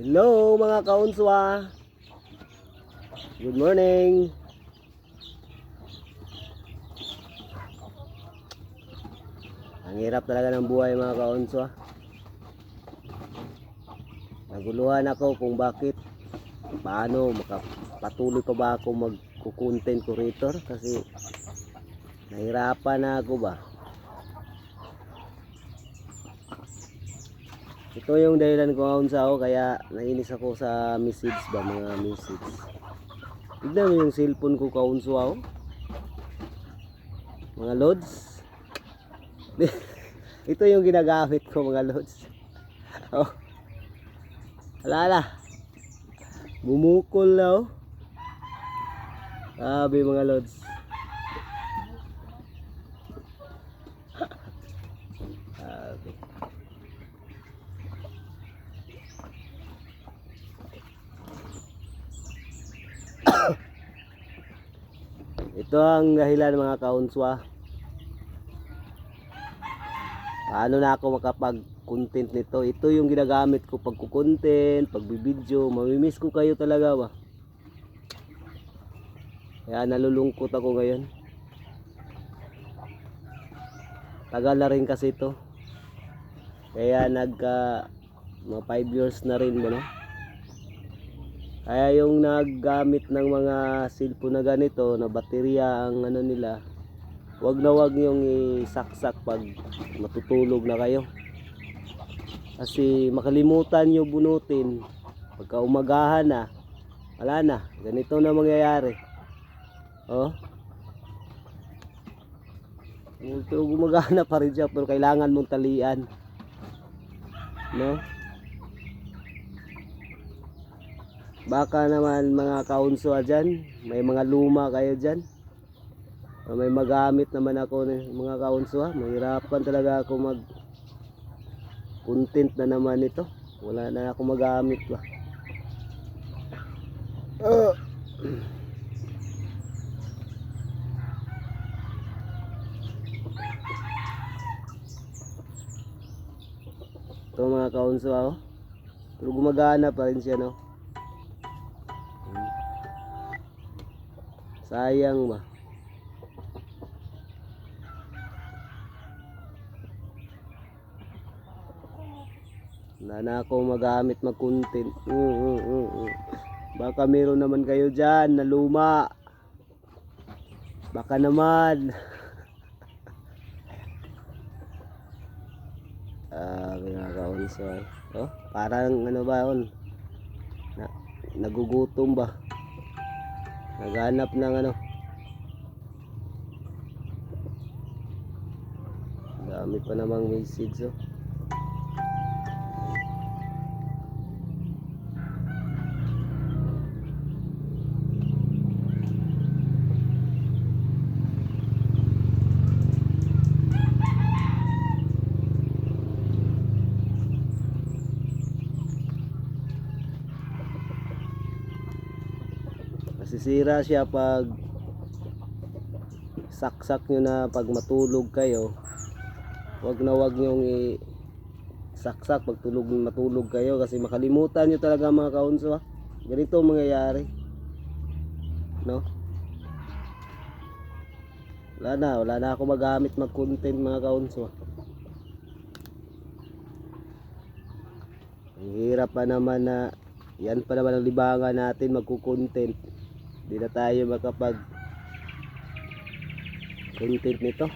Hello mga kaunswa. Good morning. Ang hirap talaga ng buhay mga kaunswa. Naguluhan ako kung bakit, paano makapatuloy pa ba ako mag-content creator kasi nahirapan na ako ba. Ito yung dahilan ko kaunsa ako kaya nainis ako sa message ba, mga message. Tignan mo yung cellphone ko kaunsa ako. Mga loads. Ito yung ginagamit ko mga loads. Oh. Alala. Bumukol na oh. Sabi mga loads. Okay. Ito ang dahilan mga kaunswa. Paano na ako makapag-content nito? Ito yung ginagamit ko pagko-content, pagbibideo. Mamimiss ko kayo talaga ba? Kaya nalulungkot ako ngayon. Tagal na rin kasi ito. Kaya mga 5 years na rin ba no? Kaya yung naggamit ng mga cellphone na ganito, na baterya ang ano nila, wag na wag yung isaksak pag matutulog na kayo. Kasi makalimutan nyo bunutin. Pagka umagahan na, wala na. Ganito na mangyayari. Oh. Pero gumagana pa rin siya, pero kailangan mong talian. No? Baka naman mga kaunswa dyan, may mga luma kayo dyan. May magamit naman ako mga kaunswa. Mahirapan talaga ako mag-content na naman ito. Wala na ako magamit ba. Ito mga kaunswa oh. Pero gumagana pa rin siya no. Sayang ba. Wala na ako magamit mag-content. Baka meron naman kayo dyan na luma. Baka naman. Kinakaunsa. Oh, parang ano ba yun? Nagugutom ba? Naghanap ng ano. Dami pa namang message oh. Masisira siya pag saksak nyo na pag matulog kayo. Wag na wag nyong saksak pag matulog kayo kasi makalimutan nyo talaga mga kaunswa. Ganito ang mangyayari. No? Wala na ako magamit mag-content mga kaunswa. Ang hirap pa naman na yan pa naman ang libangan natin magko-content. Hindi na tayo makapag content nito.